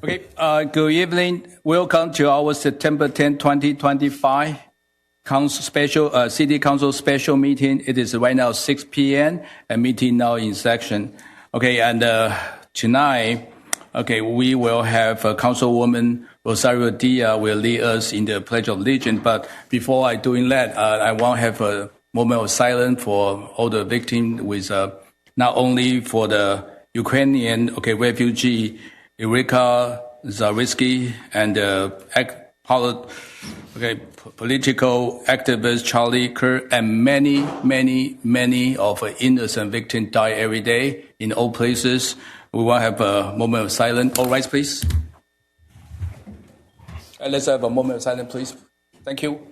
Okay, good evening. Welcome to our September 10, 2025 City Council special meeting. It is right now 6 p.m. and meeting now in session. Okay, and tonight, okay, we will have Councilwoman Rosario Diaz will lead us in the Pledge of Allegiance. But before I doing that, I want to have a moment of silence for all the victims with not only for the Ukrainian refugee Erika Zarisky and political activist Charlie Kirk and many of innocent victims die every day in all places. We want to have a moment of silence. All rise, please. Let's have a moment of silence, please. Thank you.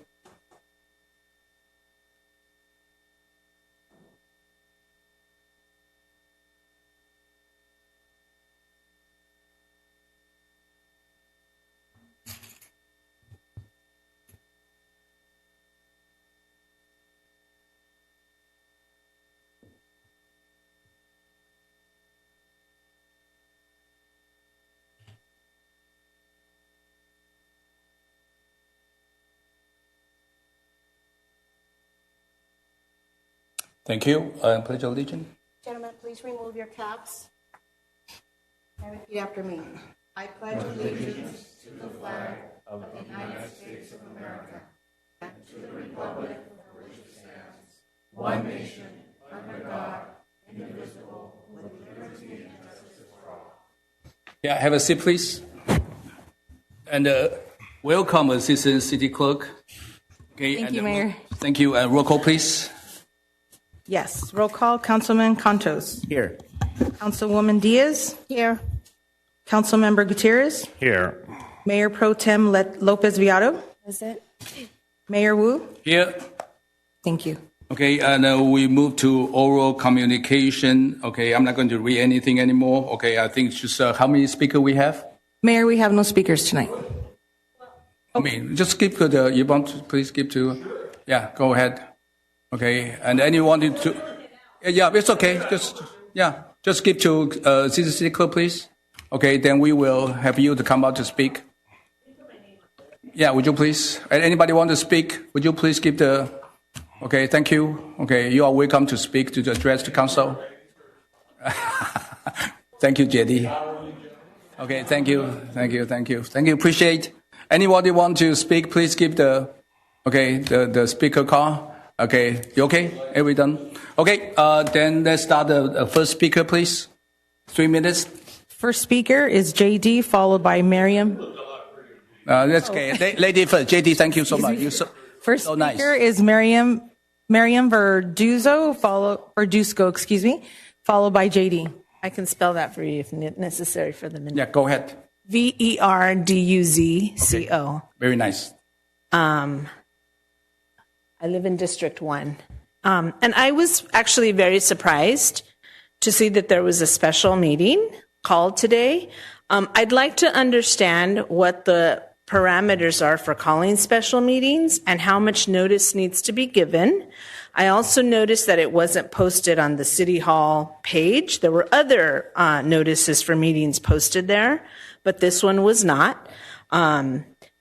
Thank you. Pledge of Allegiance. Gentlemen, please remove your caps and repeat after me. I pledge allegiance to the flag of the United States of America and to the republic for which it stands, one nation, under God, indivisible, with liberty and justice for all. Yeah, have a seat, please. And welcome, Assistant City Clerk. Okay, Thank you, Mayor. Thank you. Roll call, please. Yes. Roll call. Councilman Contos. Here. Councilwoman Diaz. Here. Councilmember Gutierrez. Here. Mayor Pro Tem Lopez Viado. Present. Mayor Wu. Here. Thank you. Okay, and we move to oral communication. Okay, I'm not going to read anything anymore. Okay, I think just how many speakers we have? Mayor, we have no speakers tonight. I mean, just skip to the, you want to please skip to, yeah, go ahead. Okay, and anyone to, yeah, it's okay. Just skip to City Clerk, please. Okay, then we will have you to come out to speak. Yeah, would you please? And anybody want to speak? Would you please skip the? Okay, thank you. Okay, you are welcome to speak to address the council. Thank you, JD. Okay, thank you. Appreciate. Anybody want to speak? Please skip the. Okay, the speaker call. Okay, you okay? Everyone done? Okay, then let's start the first speaker, please. 3 minutes. First speaker is JD, followed by Miriam. That's okay. Lady first. JD, thank you so much. You're First so speaker nice. is Miriam Verduzco, followed by JD. I can spell that for you if necessary for the minute. Yeah, go ahead. Verduzco. Very nice. I live in District 1. And I was actually very surprised to see that there was a special meeting called today. I'd like to understand what the parameters are for calling special meetings and how much notice needs to be given. I also noticed that it wasn't posted on the City Hall page. There were other notices for meetings posted there, but this one was not.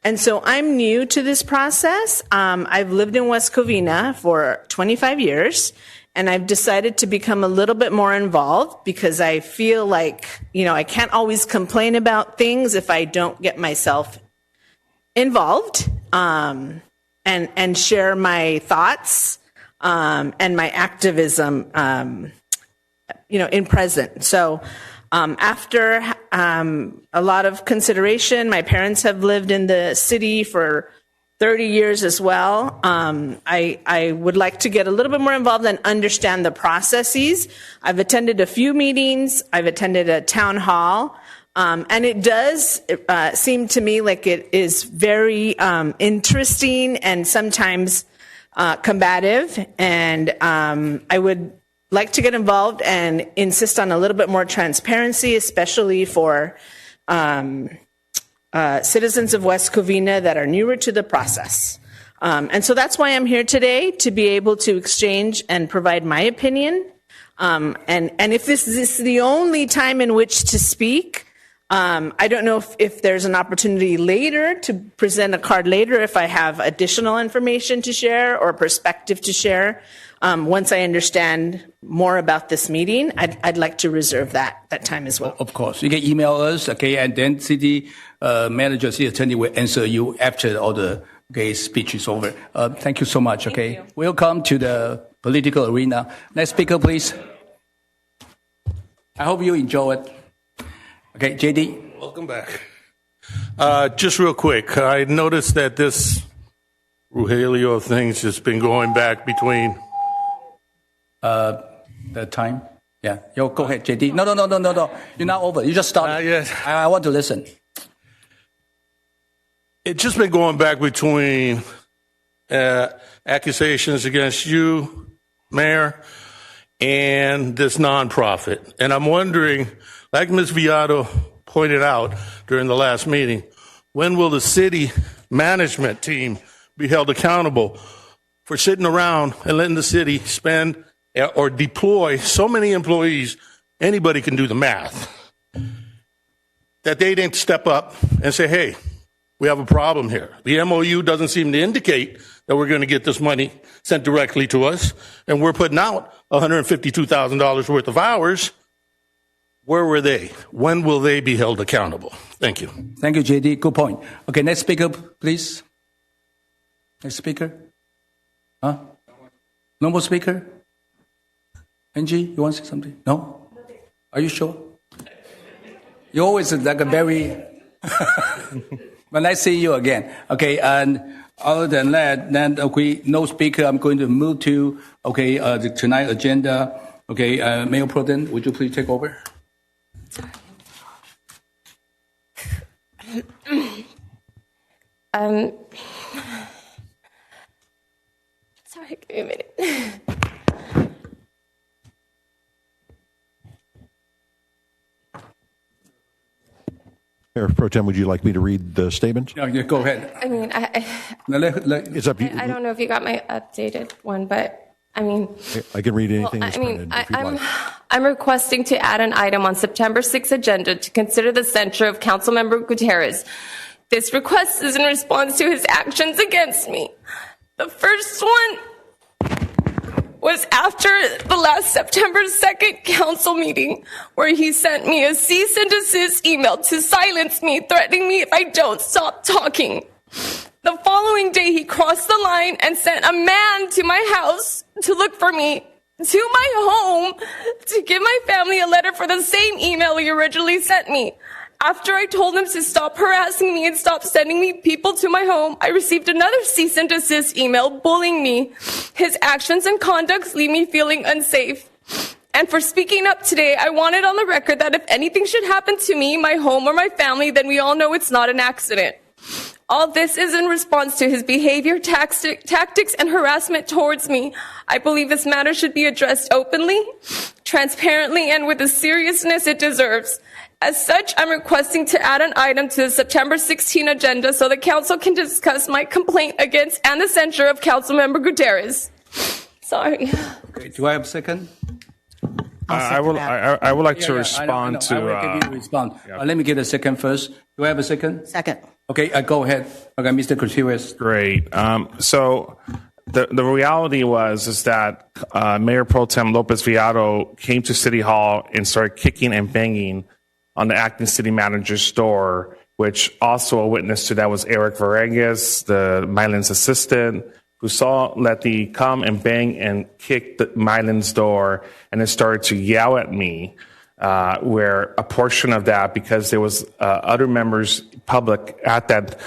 And so I'm new to this process. I've lived in West Covina for 25 years, and I've decided to become a little bit more involved because I feel like, I can't always complain about things if I don't get myself involved and share my thoughts and my activism, in present. So after a lot of consideration, my parents have lived in the city for 30 years as well. I would like to get a little bit more involved and understand the processes. I've attended a few meetings. I've attended a town hall. And it does seem to me like it is very interesting and sometimes combative. And I would like to get involved and insist on a little bit more transparency, especially for citizens of West Covina that are newer to the process. And so that's why I'm here today, to be able to exchange and provide my opinion. And if this is the only time in which to speak, I don't know if there's an opportunity later to present a card later if I have additional information to share or perspective to share. Once I understand more about this meeting, I'd like to reserve that time as well. Of course. You can email us, okay, and then city manager, city attorney will answer you after all the speech is over. Thank you so much, okay? Welcome to the political arena. Next speaker, please. I hope you enjoy it. Okay, JD. Welcome back. Just real quick, I noticed that this Rogelio thing's just been going back between... The time? Yeah. Yo, go ahead, JD. No. You're not over. You just started. Yes. I want to listen. It's just been going back between accusations against you, Mayor, and this nonprofit. And I'm wondering, like Ms. Viado pointed out during the last meeting, when will the city management team be held accountable for sitting around and letting the city spend or deploy so many employees, anybody can do the math, that they didn't step up and say, hey, we have a problem here. The MOU doesn't seem to indicate that we're going to get this money sent directly to us, and we're putting out $152,000 worth of hours. Where were they? When will they be held accountable? Thank you. Thank you, JD. Good point. Okay, next speaker, please. Next speaker. Huh? No more speaker? Angie, you want to say something? No? Are you sure? You always like a very... But nice seeing you again. Okay, and other than that, then okay, no speaker. I'm going to move to the tonight agenda. Okay, Mayor Pro Tem, would you please take over? Sorry, give me a minute. Mayor Pro Tem, would you like me to read the statement? No, yeah, go ahead. I mean, It's up to you. I don't know if you got my updated one, but I mean, I can read anything that's printed if you'd like. I'm requesting to add an item on September 6th agenda to consider the censure of Councilmember Gutierrez. This request is in response to his actions against me. The first one was after the last September 2nd council meeting, where he sent me a cease and desist email to silence me, threatening me if I don't stop talking. The following day, he crossed the line and sent a man to my house to look for me, to my home, to give my family a letter for the same email he originally sent me. After I told him to stop harassing me and stop sending me people to my home, I received another cease and desist email bullying me. His actions and conducts leave me feeling unsafe. And for speaking up today, I want it on the record that if anything should happen to me, my home, or my family, then we all know it's not an accident. All this is in response to his behavior, tactics, and harassment towards me. I believe this matter should be addressed openly, transparently, and with the seriousness it deserves. As such, I'm requesting to add an item to the September 16 agenda so the council can discuss my complaint against and the censure of Councilmember Gutierrez. Sorry. Okay, do I have a second? I would like to respond I will give you a response. Let me get a second first. Do I have a second? Second. Okay, go ahead. Okay, Mr. Gutierrez. Great. So the reality is that Mayor Pro Tem Lopez Viado came to City Hall and started kicking and banging on the acting city manager's door, which also a witness to that was Eric Varegas, the Mylan's assistant, who saw Letty come and bang and kick Mylan's door, and then started to yell at me, where a portion of that, because there was other members, public at that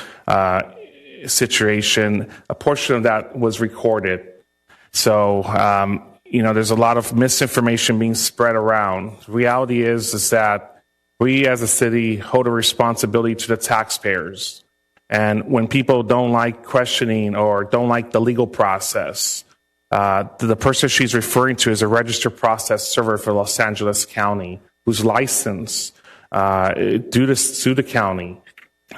situation, a portion of that was recorded. So, there's a lot of misinformation being spread around. The reality is that we as a city hold a responsibility to the taxpayers. And when people don't like questioning or don't like the legal process, the person she's referring to is a registered process server for Los Angeles County, who's licensed due to sue the county.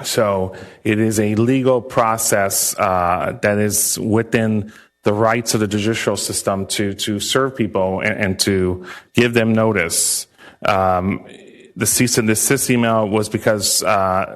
So it is a legal process that is within the rights of the judicial system to serve people and to give them notice. the cease and desist email was because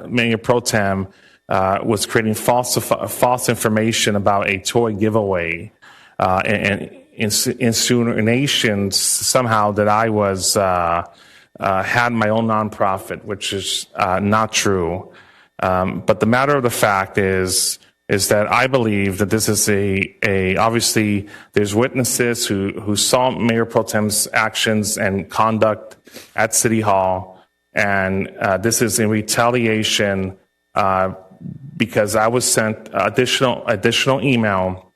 Mayor Pro Tem was creating false information about a toy giveaway and insinuations somehow that I was had my own nonprofit, which is not true. But the matter of the fact is that I believe that this is a obviously there's witnesses who saw Mayor Pro Tem's actions and conduct at City Hall, and this is in retaliation because I was sent additional email,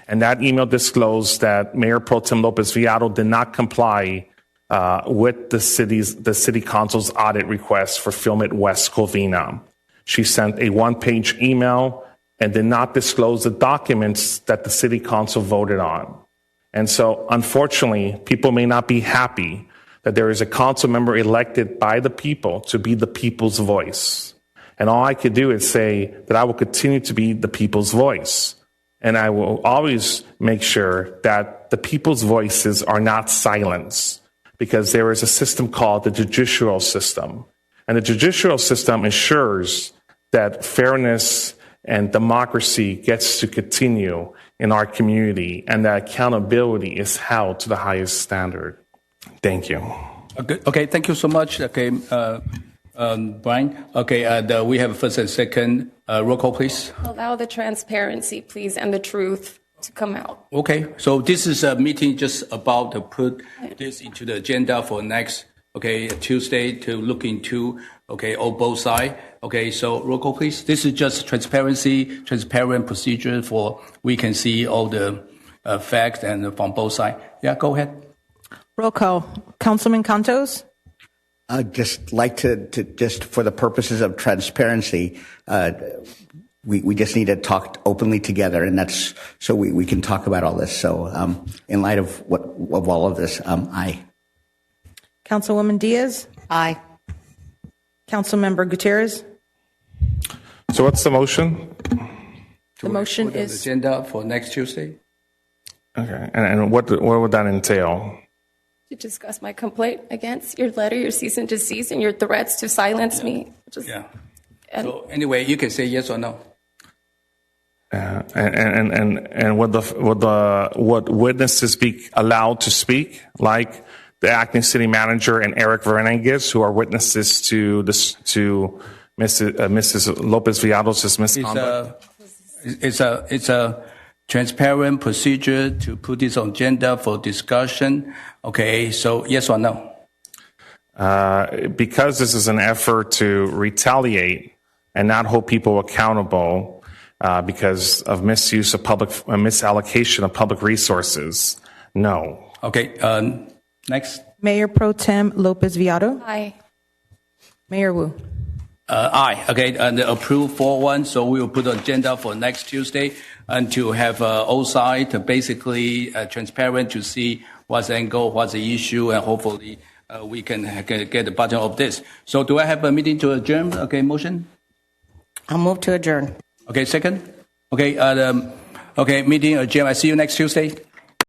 and that email disclosed that Mayor Pro Tem Lopez Viado did not comply with the city council's audit request for Film It West Covina. She sent a one-page email and did not disclose the documents that the city council voted on. And so, unfortunately, people may not be happy that there is a council member elected by the people to be the people's voice. And all I could do is say that I will continue to be the people's voice. And I will always make sure that the people's voices are not silenced, because there is a system called the judicial system. And the judicial system ensures that fairness and democracy gets to continue in our community, and that accountability is held to the highest standard. Thank you. Okay, thank you so much. Okay, Brian. Okay, we have first and second. Roll call, please. Allow the transparency, please, and the truth to come out. Okay, so this is a meeting just about to put this into the agenda for next, Tuesday to look into, on both sides. Okay, so roll call, please. This is just transparent procedure for we can see all the facts and from both sides. Yeah, go ahead. Roll call. Councilman Contos? I'd just like to just for the purposes of transparency, we just need to talk openly together, and that's so we can talk about all this. So in light of all of this, aye. Councilwoman Diaz? Aye. Councilmember Gutierrez? So what's the motion? The motion Put on the is agenda for next Tuesday. Okay, and what would that entail? To discuss my complaint against your letter, your cease and desist, and your threats to silence me. Yeah. So anyway, you can say yes or no. And would witnesses be allowed to speak, like the acting city manager and Eric Vereniguez, who are witnesses to Mrs. Lopez Viados' misconduct? It's a transparent procedure to put this on agenda for discussion. Okay, so yes or no? Because this is an effort to retaliate and not hold people accountable because of misuse of misallocation of public resources, no. Okay, next. Mayor Pro Tem Lopez Viado? Aye. Mayor Wu? Aye. Okay, and approve 4-1. So we will put the agenda for next Tuesday and to have all sides basically transparent to see what's the angle, what's the issue, and hopefully we can get the bottom of this. So do I have a meeting to adjourn? Okay, motion? I'll move to adjourn. Okay, second? Okay, meeting adjourned. I see you next Tuesday.